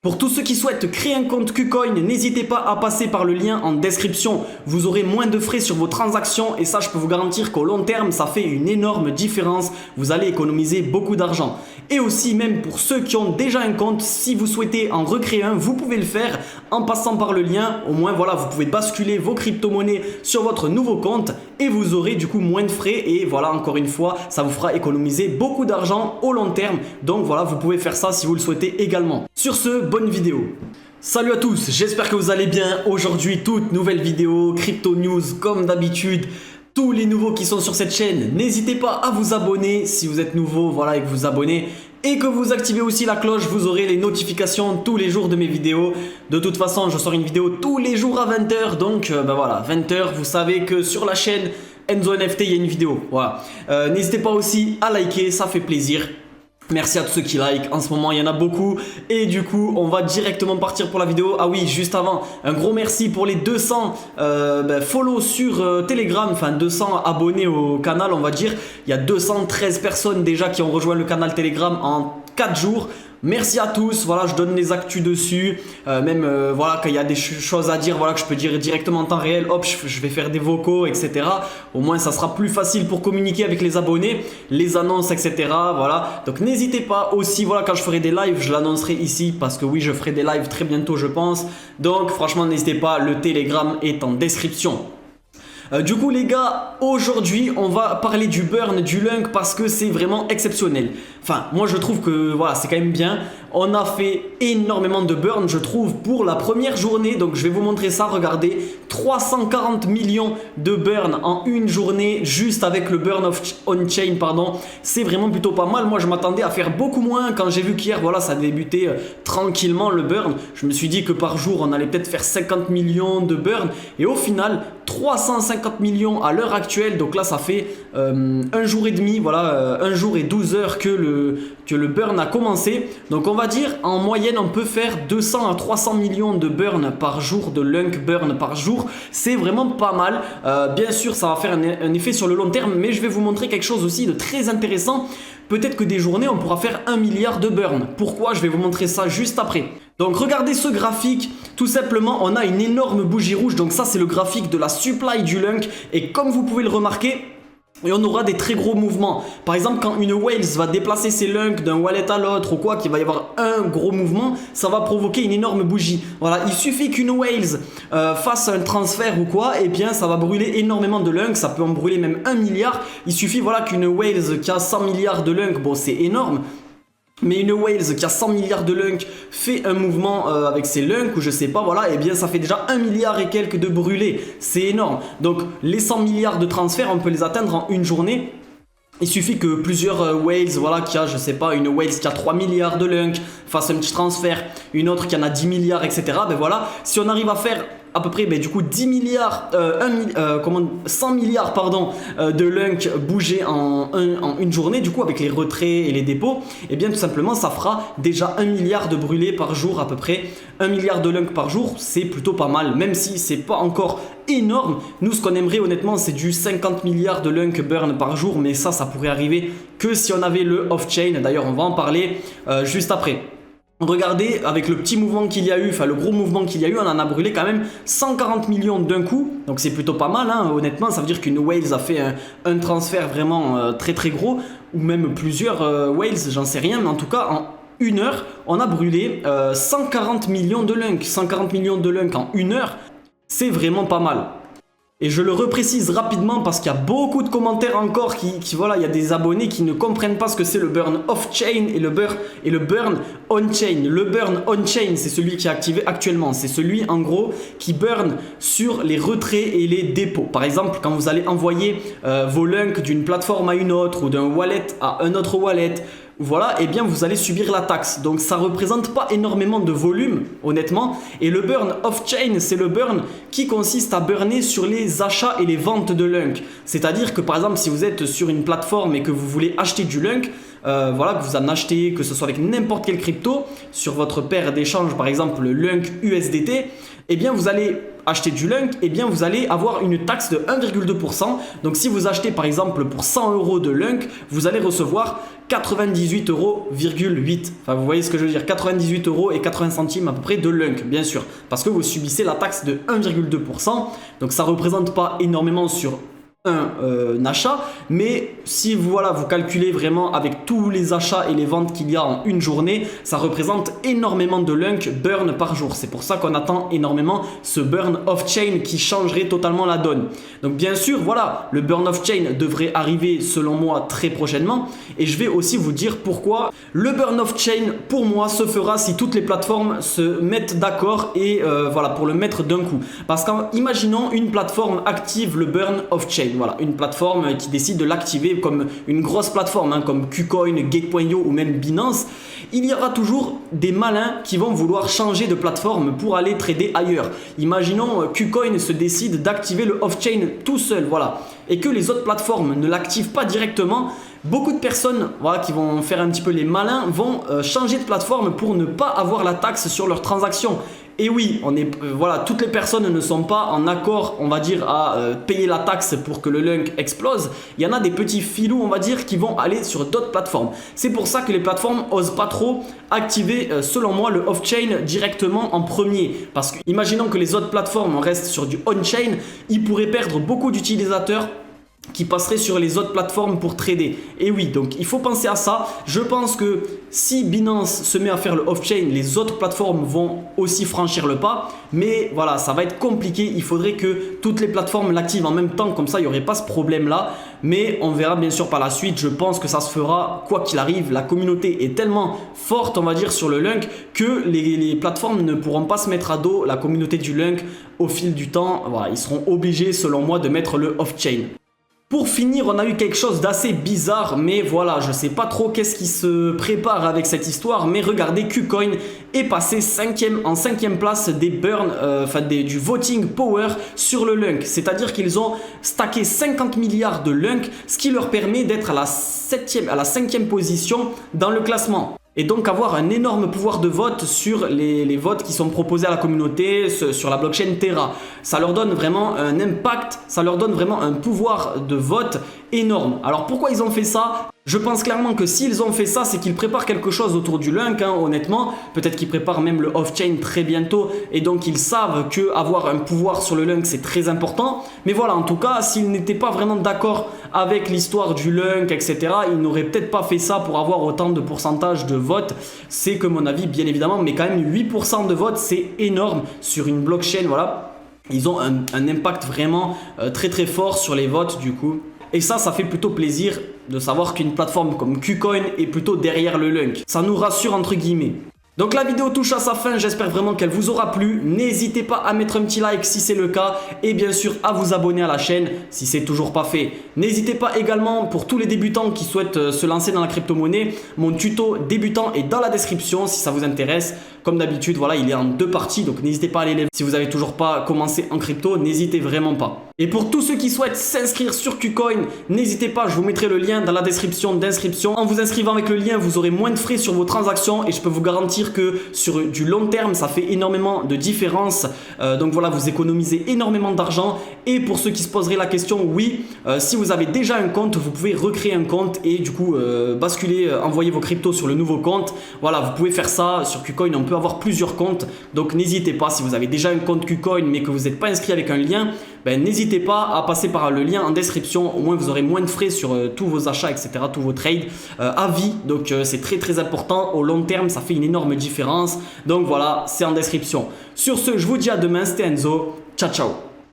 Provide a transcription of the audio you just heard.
Pour tous ceux qui souhaitent créer un compte KuCoin, n'hésitez pas à passer par le lien en description. Vous aurez moins de frais sur vos transactions et ça, je peux vous garantir qu'au long terme, ça fait une énorme différence. Vous allez économiser beaucoup d'argent. Et aussi, même pour ceux qui ont déjà un compte, si vous souhaitez en recréer un, vous pouvez le faire en passant par le lien. Au moins, voilà, vous pouvez basculer vos crypto-monnaies sur votre nouveau compte et vous aurez du coup moins de frais. Et voilà, encore une fois, ça vous fera économiser beaucoup d'argent au long terme. Donc voilà, vous pouvez faire ça si vous le souhaitez également. Sur ce, bonne vidéo. Salut à tous, j'espère que vous allez bien. Aujourd'hui, toute nouvelle vidéo, crypto news comme d'habitude. Tous les nouveaux qui sont sur cette chaîne, n'hésitez pas à vous abonner si vous êtes nouveau, voilà, et que vous abonnez. Et que vous activez aussi la cloche, vous aurez les notifications tous les jours de mes vidéos. De toute façon, je sors une vidéo tous les jours à 20 h. Donc voilà, 20 h, vous savez que sur la chaîne Enzo NFT, il y a une vidéo. Voilà. N'hésitez pas aussi à liker, ça fait plaisir. Merci à tous ceux qui like, en ce moment il y en a beaucoup et du coup on va directement partir pour la vidéo. Ah oui, juste avant, un gros merci pour les 200 follow sur Telegram, enfin 200 abonnés au canal on va dire. Il y a 213 personnes déjà qui ont rejoint le canal Telegram en 4 jours. Merci à tous, voilà, je donne les actus dessus, voilà, quand il y a des choses à dire, voilà, que je peux dire directement en temps réel, hop, je vais faire des vocaux, etc. Au moins, ça sera plus facile pour communiquer avec les abonnés, les annonces, etc. Voilà, donc n'hésitez pas aussi, voilà, quand je ferai des lives, je l'annoncerai ici, parce que oui, je ferai des lives très bientôt, je pense. Donc, franchement, n'hésitez pas, le Telegram est en description. Du coup les gars, aujourd'hui on va parler du burn, du lunk parce que c'est vraiment exceptionnel. Enfin moi je trouve que voilà c'est quand même bien. On a fait énormément de burn je trouve pour la première journée. Donc je vais vous montrer ça, regardez. 340 millions de burn en une journée juste avec le burn on-chain pardon. C'est vraiment plutôt pas mal. Moi je m'attendais à faire beaucoup moins quand j'ai vu qu'hier voilà ça débutait tranquillement le burn. Je me suis dit que par jour on allait peut-être faire 50 millions de burn et au final 350 millions à l'heure actuelle, donc là ça fait un jour et demi, voilà, un jour et 12 heures que le burn a commencé. Donc on va dire en moyenne on peut faire 200 à 300 millions de burn par jour, de lunk burn par jour. C'est vraiment pas mal. Bien sûr ça va faire un effet sur le long terme, mais je vais vous montrer quelque chose aussi de très intéressant. Peut-être que des journées on pourra faire 1 milliard de burn. Pourquoi? Je vais vous montrer ça juste après. Donc regardez ce graphique, tout simplement on a une énorme bougie rouge, donc ça c'est le graphique de la supply du lunk et comme vous pouvez le remarquer, et on aura des très gros mouvements. Par exemple, quand une whale va déplacer ses lunks d'un wallet à l'autre ou quoi, qu'il va y avoir un gros mouvement, ça va provoquer une énorme bougie. Voilà, il suffit qu'une whale fasse un transfert ou quoi, et bien ça va brûler énormément de lunks, ça peut en brûler même 1 milliard. Il suffit voilà qu'une whale qui a 100 milliards de lunks, bon c'est énorme. Mais une whale qui a 100 milliards de lunks fait un mouvement avec ses lunks ou je sais pas, voilà, et bien ça fait déjà 1 milliard et quelques de brûlés. C'est énorme. Donc les 100 milliards de transferts, on peut les atteindre en une journée. Il suffit que plusieurs whales, voilà, qui a, je sais pas, une whale qui a 3 milliards de lunks fasse un petit transfert, une autre qui en a 10 milliards, etc. Ben voilà, si on arrive à faire à peu près du coup 10 milliards, 100 milliards pardon, de lunk bouger en une journée, du coup avec les retraits et les dépôts, et bien tout simplement ça fera déjà 1 milliard de brûlés par jour à peu près. 1 milliard de lunk par jour, c'est plutôt pas mal, même si c'est pas encore énorme. Nous ce qu'on aimerait honnêtement c'est du 50 milliards de lunk burn par jour, mais ça pourrait arriver que si on avait le off-chain. D'ailleurs on va en parler juste après. Regardez, avec le petit mouvement qu'il y a eu, enfin le gros mouvement qu'il y a eu, on en a brûlé quand même 140 millions d'un coup. Donc c'est plutôt pas mal, hein, honnêtement, ça veut dire qu'une whale a fait un transfert vraiment très très gros, ou même plusieurs whales, j'en sais rien, mais en tout cas en une heure, on a brûlé 140 millions de lunks. 140 millions de lunks en une heure, c'est vraiment pas mal. Et je le reprécise rapidement parce qu'il y a beaucoup de commentaires encore voilà, il y a des abonnés qui ne comprennent pas ce que c'est le burn off-chain et le burn on-chain. Le burn on-chain, c'est celui qui est activé actuellement. C'est celui, en gros, qui burn sur les retraits et les dépôts. Par exemple, quand vous allez envoyer vos lunks d'une plateforme à une autre ou d'un wallet à un autre wallet, voilà, et bien vous allez subir la taxe. Donc ça représente pas énormément de volume, honnêtement. Et le burn off-chain, c'est le burn qui consiste à burner sur les achats et les ventes de lunk. C'est-à-dire que par exemple, si vous êtes sur une plateforme et que vous voulez acheter du lunk, voilà, que vous en achetez, que ce soit avec n'importe quelle crypto, sur votre paire d'échange, par exemple le lunk USDT, eh bien vous allez acheter du Lunk, eh bien vous allez avoir une taxe de 1,2%. Donc si vous achetez par exemple pour 100 € de Lunk, vous allez recevoir 98,8 €. Enfin vous voyez ce que je veux dire, 98 € et 80 centimes à peu près de Lunk, bien sûr. Parce que vous subissez la taxe de 1,2%. Donc ça ne représente pas énormément sur un achat, mais si vous calculez vraiment avec tous les achats et les ventes qu'il y a en une journée, ça représente énormément de Lunk burn par jour. C'est pour ça qu'on attend énormément ce burn off-chain qui changerait totalement la donne. Donc bien sûr, voilà, le burn off-chain devrait arriver selon moi très prochainement, et je vais aussi vous dire pourquoi. Le burn off-chain pour moi se fera si toutes les plateformes se mettent d'accord et voilà, pour le mettre d'un coup. Parce qu'imaginons une plateforme active le burn off-chain. Voilà, une plateforme qui décide de l'activer comme une grosse plateforme, comme KuCoin, Gate.io ou même Binance. Il y aura toujours des malins qui vont vouloir changer de plateforme pour aller trader ailleurs. Imaginons KuCoin se décide d'activer le off-chain tout seul, voilà, et que les autres plateformes ne l'activent pas directement. Beaucoup de personnes qui vont faire un petit peu les malins vont changer de plateforme pour ne pas avoir la taxe sur leurs transactions. Et oui, toutes les personnes ne sont pas en accord, on va dire, à payer la taxe pour que le Lunk explose. Il y en a des petits filous, on va dire, qui vont aller sur d'autres plateformes. C'est pour ça que les plateformes osent pas trop activer, selon moi, le off-chain directement en premier. Parce que, imaginons que les autres plateformes restent sur du on-chain, ils pourraient perdre beaucoup d'utilisateurs qui passerait sur les autres plateformes pour trader. Et oui, donc il faut penser à ça. Je pense que si Binance se met à faire le off-chain, les autres plateformes vont aussi franchir le pas. Mais voilà, ça va être compliqué. Il faudrait que toutes les plateformes l'activent en même temps. Comme ça, il n'y aurait pas ce problème-là. Mais on verra bien sûr par la suite. Je pense que ça se fera quoi qu'il arrive. La communauté est tellement forte, on va dire, sur le Lunk que les plateformes ne pourront pas se mettre à dos la communauté du Lunk au fil du temps. Voilà, ils seront obligés, selon moi, de mettre le off-chain. Pour finir, on a eu quelque chose d'assez bizarre, mais voilà, je sais pas trop qu'est-ce qui se prépare avec cette histoire, mais regardez, KuCoin est passé en 5e place des burns, du voting power sur le Lunk. C'est-à-dire qu'ils ont stacké 50 milliards de Lunk, ce qui leur permet d'être à la 5e position dans le classement. Et donc avoir un énorme pouvoir de vote sur les votes qui sont proposés à la communauté sur la blockchain Terra. Ça leur donne vraiment un impact, ça leur donne vraiment un pouvoir de vote énorme. Alors pourquoi ils ont fait ça ? Je pense clairement que s'ils ont fait ça, c'est qu'ils préparent quelque chose autour du Lunk, honnêtement. Peut-être qu'ils préparent même le off-chain très bientôt et donc ils savent qu'avoir un pouvoir sur le Lunk, c'est très important. Mais voilà, en tout cas, s'ils n'étaient pas vraiment d'accord avec l'histoire du Lunk, etc., ils n'auraient peut-être pas fait ça pour avoir autant de pourcentage de vote. C'est que mon avis, bien évidemment, mais quand même 8% de vote, c'est énorme sur une blockchain, voilà. Ils ont un impact vraiment très très fort sur les votes du coup. Et ça fait plutôt plaisir de savoir qu'une plateforme comme KuCoin est plutôt derrière le Lunk. Ça nous rassure entre guillemets. Donc la vidéo touche à sa fin, j'espère vraiment qu'elle vous aura plu. N'hésitez pas à mettre un petit like si c'est le cas et bien sûr à vous abonner à la chaîne si c'est toujours pas fait. N'hésitez pas également pour tous les débutants qui souhaitent se lancer dans la crypto-monnaie, mon tuto débutant est dans la description si ça vous intéresse. Comme d'habitude, voilà, il est en 2 parties, donc n'hésitez pas à aller les voir. Si vous n'avez toujours pas commencé en crypto, n'hésitez vraiment pas. Et pour tous ceux qui souhaitent s'inscrire sur KuCoin, n'hésitez pas, je vous mettrai le lien dans la description d'inscription. En vous inscrivant avec le lien, vous aurez moins de frais sur vos transactions et je peux vous garantir que sur du long terme, ça fait énormément de différence. Donc voilà, vous économisez énormément d'argent. Et pour ceux qui se poseraient la question, oui, si vous avez déjà un compte, vous pouvez recréer un compte et du coup basculer, envoyer vos cryptos sur le nouveau compte. Voilà, vous pouvez faire ça sur KuCoin, on peut avoir plusieurs comptes. Donc n'hésitez pas, si vous avez déjà un compte KuCoin mais que vous n'êtes pas inscrit avec un lien, n'hésitez pas à passer par le lien en description. Au moins vous aurez moins de frais sur tous vos achats, etc., tous vos trades à vie. Donc c'est très très important. Au long terme, ça fait une énorme différence. Donc voilà, c'est en description. Sur ce, je vous dis à demain, c'était Enzo. Ciao ciao.